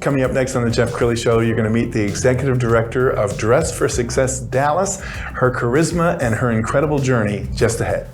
Coming up next on the Jeff Crilley Show, you're going to meet the executive director of Dress for Success Dallas, her charisma and her incredible journey just ahead.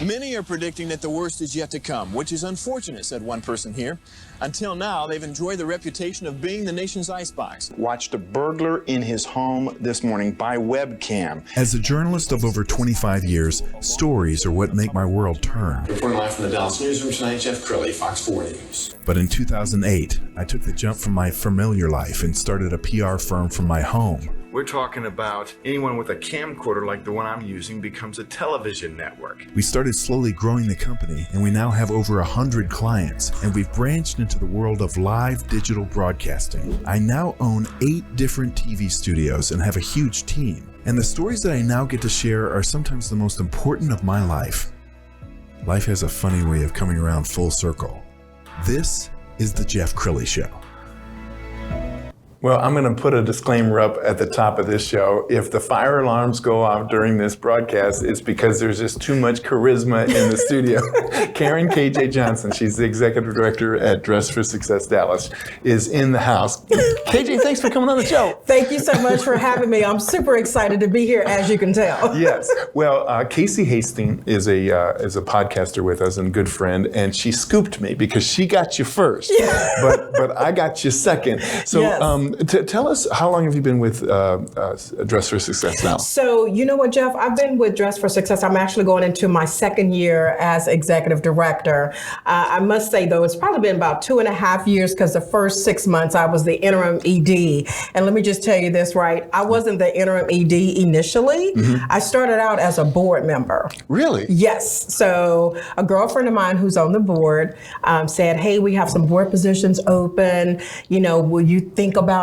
Many are predicting that the worst is yet to come, which is unfortunate, said one person here. Until now, they've enjoyed the reputation of being the nation's icebox. Watched a burglar in his home this morning by webcam. As a journalist of over 25 years, stories are what make my world turn. Reporting live from the Dallas newsroom tonight, Jeff Crilley, Fox 4 News. But in 2008, I took the jump from my familiar life and started a PR firm from my home. We're talking about anyone with a camcorder like the one I'm using becomes a television network. We started slowly growing the company, and we now have over 100 clients, and we've branched into the world of live digital broadcasting. I now own 8 different TV studios and have a huge team. And the stories that I now get to share are sometimes the most important of my life. Life has a funny way of coming around full circle. This is the Jeff Crilley Show. Well, I'm going to put a disclaimer up at the top of this show. If the fire alarms go off during this broadcast, it's because there's just too much charisma in the studio. Karen KJ Johnson, she's the executive director at Dress for Success Dallas, is in the house. KJ, thanks for coming on the show. Thank you so much for having me. I'm super excited to be here, as you can tell. Yes. Well, Casey Hastings is a podcaster with us and good friend, and she scooped me because she got you first, but I got you second. So. Yes. Tell us, how long have you been with Dress for Success now? So, you know what, Jeff? I've been with Dress for Success. I'm actually going into my second year as executive director. I must say, though, it's probably been about 2.5 years because the first 6 months I was the interim ED. And let me just tell you this, right? I wasn't the interim ED initially. Mm-hmm. I started out as a board member. Really? Yes. So a girlfriend of mine who's on the board said, hey, we have some board positions open. You know, will you think about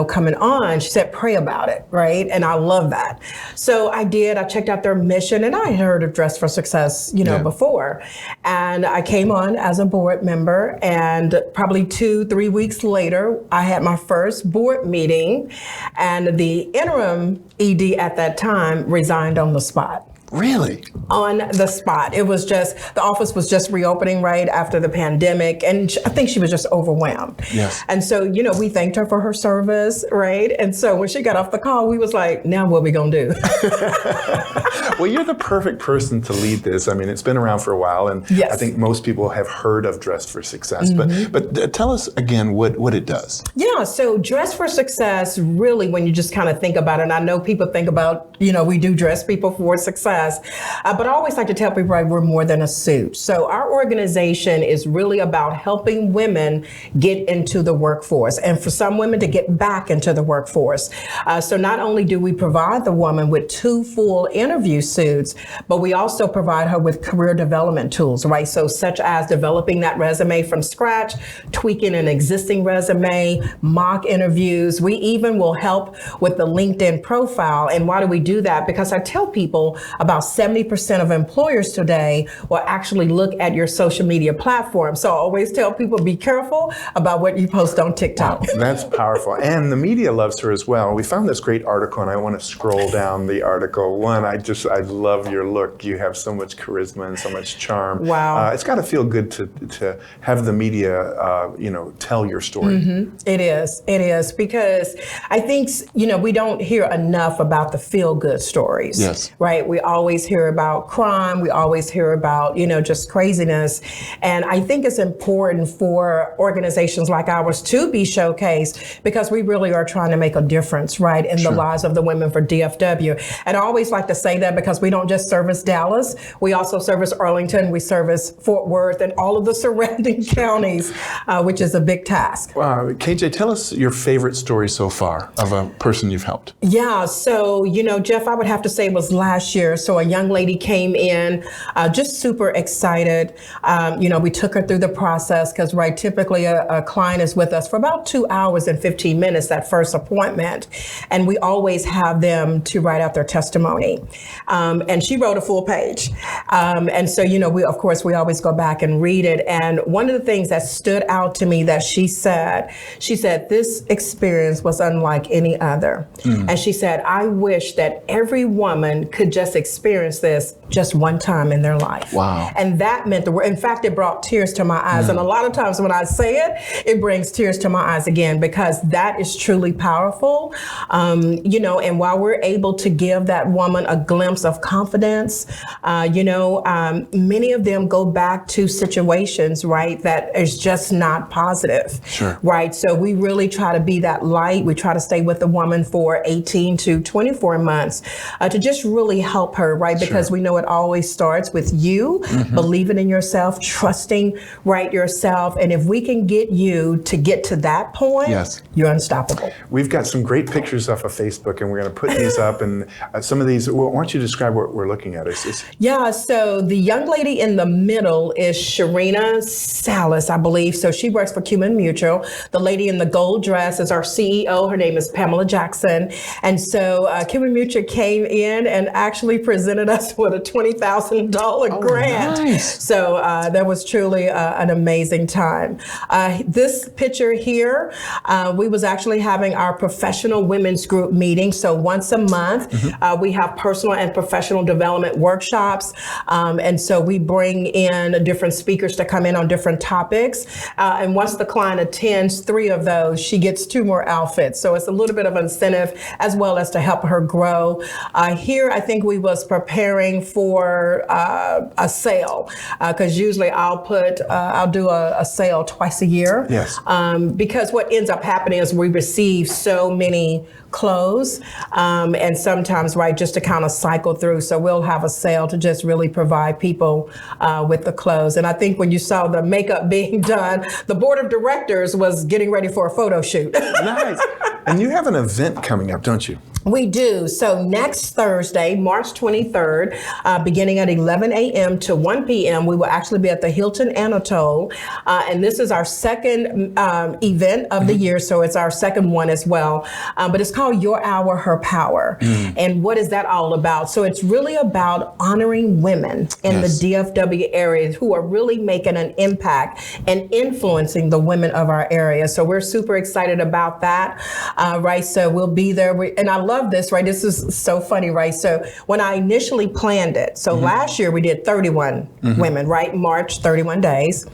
coming on? She said, pray about it, right? And I love that. So I did. I checked out their mission, and I had heard of Dress for Success, before. And I came on as a board member, and probably 2-3 weeks later, I had my first board meeting, and the interim ED at that time resigned on the spot. Really? On the spot. It was just, the office was just reopening right after the pandemic, and I think she was just overwhelmed. Yes. And so, we thanked her for her service, right? And so when she got off the call, we was like, now what we gonna do? Well, you're the perfect person to lead this. I mean, it's been around for a while, and yes. I think most people have heard of Dress for Success, mm-hmm. but tell us again what it does. Yeah, so Dress for Success, really, when you just kind of think about it, and I know people think about, we do dress people for success, but I always like to tell people, right, we're more than a suit. So our organization is really about helping women get into the workforce, and for some women to get back into the workforce. So not only do we provide the woman with 2 full interview suits, but we also provide her with career development tools, right? So such as developing that resume from scratch, tweaking an existing resume, mock interviews. We even will help with the LinkedIn profile. And why do we do that? Because I tell people about 70% of employers today will actually look at your social media platform. So I always tell people, be careful about what you post on TikTok. Wow, that's powerful. And the media loves her as well. We found this great article, and I want to scroll down the article. One, I love your look. You have so much charisma and so much charm. Wow. It's got to feel good to have the media, tell your story. Mm-hmm. It is, because I think, we don't hear enough about the feel-good stories. Yes. Right? We always hear about crime. We always hear about, just craziness. And I think it's important for organizations like ours to be showcased, because we really are trying to make a difference, right, in the lives of the women for DFW. And I always like to say that because we don't just service Dallas, we also service Arlington, we service Fort Worth, and all of the surrounding counties, which is a big task. KJ, tell us your favorite story so far of a person you've helped. Yeah, so, Jeff, I would have to say it was last year. So a young lady came in, just super excited. We took her through the process because, right, typically a client is with us for about 2 hours and 15 minutes, that first appointment. And we always have them to write out their testimony. And she wrote a full page. And so, we always go back and read it. And one of the things that stood out to me that she said, this experience was unlike any other. Mm. And she said, I wish that every woman could just experience experience this just one time in their life. Wow. And that meant in fact, it brought tears to my eyes. And a lot of times when I say it, it brings tears to my eyes again, because that is truly powerful. And while we're able to give that woman a glimpse of confidence, many of them go back to situations, right, that is just not positive. Sure. Right. So we really try to be that light. We try to stay with the woman for 18 to 24 months to just really help her, right? Because we know it always starts with you believing in yourself, trusting, right, yourself. And if we can get you to get to that point, you're unstoppable. We've got some great pictures off of Facebook, and we're going to put these up. And some of these, why don't you describe what we're looking at? Yeah, so the young lady in the middle is Sharina Salas, I believe. So she works for Cuban Mutual. The lady in the gold dress is our CEO. Her name is Pamela Jackson. And so Cuban Mutual came in and actually presented us with a $20,000 grant. Nice. So that was truly an amazing time. This picture here, we was actually having our professional women's group meeting. So once a month, we have personal and professional development workshops. And so we bring in different speakers to come in on different topics. And once the client attends 3 of those, she gets 2 more outfits. So it's a little bit of incentive as well as to help her grow. Here, I think we was preparing for a sale, because usually I'll do a sale twice a year. Yes. Because what ends up happening is we receive so many clothes, and sometimes, right, just to kind of cycle through. So we'll have a sale to just really provide people with the clothes. And I think when you saw the makeup being done, the board of directors was getting ready for a photo shoot. Nice. And you have an event coming up, don't you? We do. So next Thursday, March 23rd, beginning at 11 a.m. to 1 p.m., we will actually be at the Hilton Anatole. And this is our second event of the year. So it's our second one as well. But it's called Your Hour, Her Power. And what is that all about? So it's really about honoring women in the DFW area who are really making an impact and influencing the women of our area. So we're super excited about that. Right. So we'll be there. And I love this, right? This is so funny, right? So when I initially planned it, so last year we did 31 women, right? March, 31 days.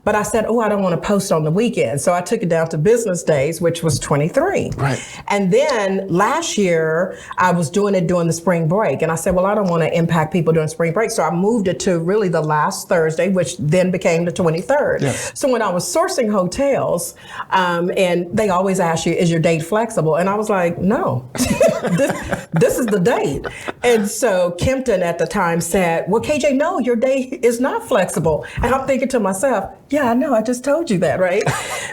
But I said, I don't want to post on the weekend. So I took it down to business days, which was 23. Right. And then last year, I was doing it during the spring break. And I said, I don't want to impact people during spring break. So I moved it to really the last Thursday, which then became the 23rd. Yeah. So when I was sourcing hotels, and they always ask you, is your date flexible? And I was like, no, this is the date. And so Kempton at the time said, well, KJ, no, your date is not flexible. And I'm thinking to myself, yeah, I know. I just told you that, right?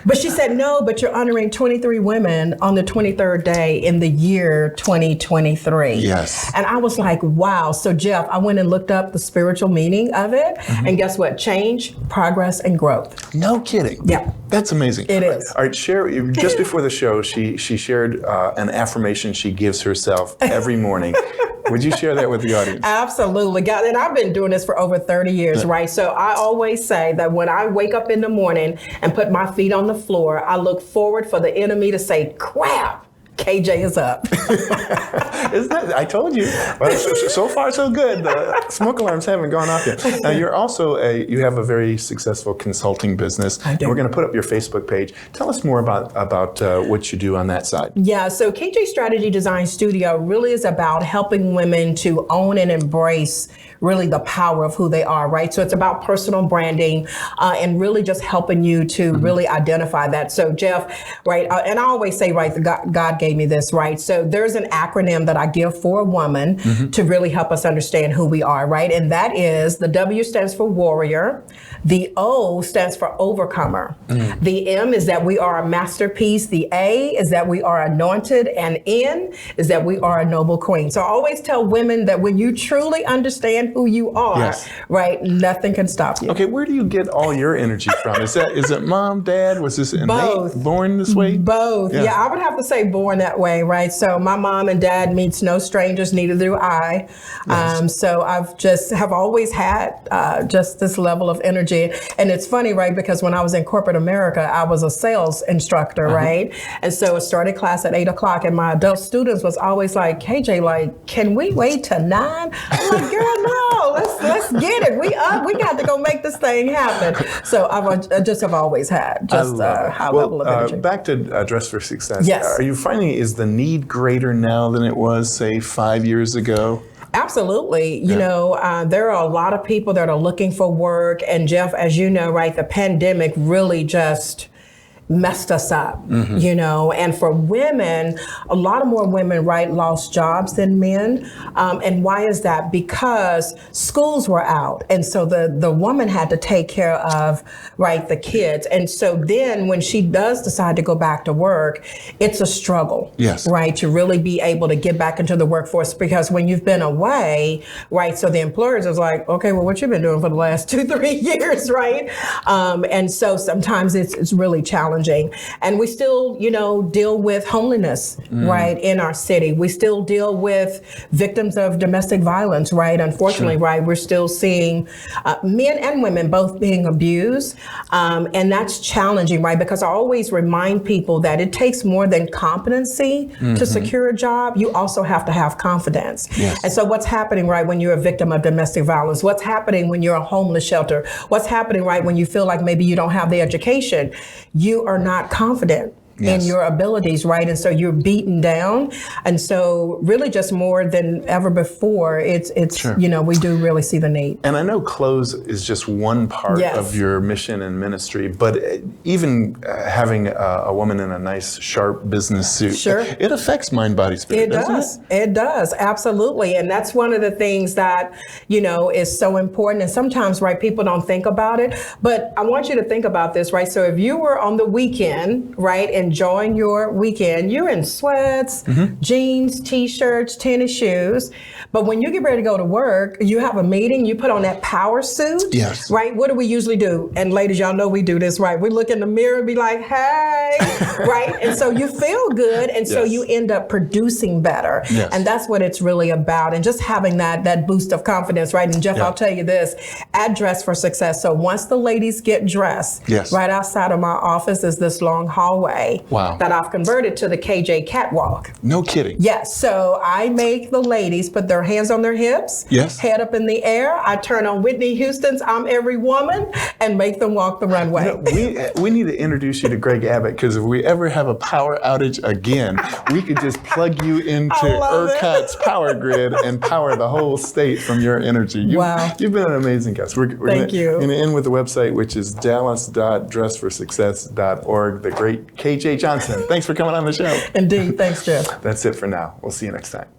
But she said, no, but you're honoring 23 women on the 23rd day in the year 2023. Yes. And I was like, wow. So Jeff, I went and looked up the spiritual meaning of it. And guess what? Change, progress, and growth. No kidding. Yeah. That's amazing. It is. All right, just before the show, she shared an affirmation she gives herself every morning. Would you share that with the audience? Absolutely. God, and I've been doing this for over 30 years, right? So I always say that when I wake up in the morning and put my feet on the floor, I look forward for the enemy to say, crap, KJ is up. Isn't that, I told you. Well, so far, so good. The smoke alarms haven't gone off yet. Now, you're also you have a very successful consulting business. I do. And we're going to put up your Facebook page. Tell us more about what you do on that side. Yeah, so KJ Strategy Design Studio really is about helping women to own and embrace really the power of who they are, right? So it's about personal branding and really just helping you to really identify that. So Jeff, right, and I always say, right, God gave me this, right? So there's an acronym that I give for a woman to really help us understand who we are, right? And that is, the W stands for warrior, the O stands for overcomer, the M is that we are a masterpiece, the A is that we are anointed, and N is that we are a noble queen. So I always tell women that when you truly understand and who you are, Yes. right? Nothing can stop you. Okay, where do you get all your energy from? Is it mom, dad? Was this innate, Both. born this way? Both. Yeah, I would have to say born that way, right? So my mom and dad meets no strangers, neither do I. So I've just have always had just this level of energy. And it's funny, right? Because when I was in corporate America, I was a sales instructor, right? And so I started class at 8 o'clock and my adult students was always like, KJ, like, can we wait till 9? I'm like, girl, no, let's get it. We got to go make this thing happen. So I just have always had just a high level of energy. Back to Dress for Success. Yes. Are you finding, is the need greater now than it was, say, 5 years ago? Absolutely. You know, there are a lot of people that are looking for work. And Jeff, as you know, right, the pandemic really just messed us up, you know, and for women, a lot of more women, right, lost jobs than men. And why is that? Because schools were out. And so the woman had to take care of, right, the kids. And so then when she does decide to go back to work, it's a struggle, yes, right, to really be able to get back into the workforce, because when you've been away, right, so the employers is like, okay, well, what you been doing for the last 2-3 years, right? And so sometimes it's really challenging. And we still, you know, deal with homelessness, right, in our city. We still deal with victims of domestic violence, right? Unfortunately, right, we're still seeing men and women both being abused. And that's challenging, right? Because I always remind people that it takes more than competency to secure a job. You also have to have confidence. Yes. And so what's happening, right, when you're a victim of domestic violence? What's happening when you're a homeless shelter? What's happening, right, when you feel like maybe you don't have the education? You are not confident in your abilities, right? And so you're beaten down. And so really just more than ever before, it's you know, we do really see the need. And I know clothes is just one part of your mission and ministry, but even having a woman in a nice, sharp business suit, it affects mind, body, spirit, doesn't it? It does, absolutely. And that's one of the things that, you know, is so important. And sometimes, right, people don't think about it, but I want you to think about this, right? So if you were on the weekend, right, enjoying your weekend, you're in sweats, jeans, t-shirts, tennis shoes. But when you get ready to go to work, you have a meeting, you put on that power suit, right? What do we usually do? And ladies, y'all know we do this, right? We look in the mirror and be like, hey, right? And so you feel good. And so you end up producing better. And that's what it's really about. And just having that boost of confidence, right? And Jeff, I'll tell you this, at Dress for Success. So once the ladies get dressed, right outside of my office is this long hallway that I've converted to the KJ catwalk. No kidding. Yes. So I make the ladies put their hands on their hips, head up in the air. I turn on Whitney Houston's I'm Every Woman and make them walk the runway. You know, we need to introduce you to Greg Abbott, because if we ever have a power outage again, we could just plug you into ERCOT's power grid and power the whole state from your energy. You've been an amazing guest. We're Thank you. going to end with the website, which is dallas.dressforsuccess.org. The great KJ Johnson. Thanks for coming on the show. Indeed. Thanks, Jeff. That's it for now. We'll see you next time.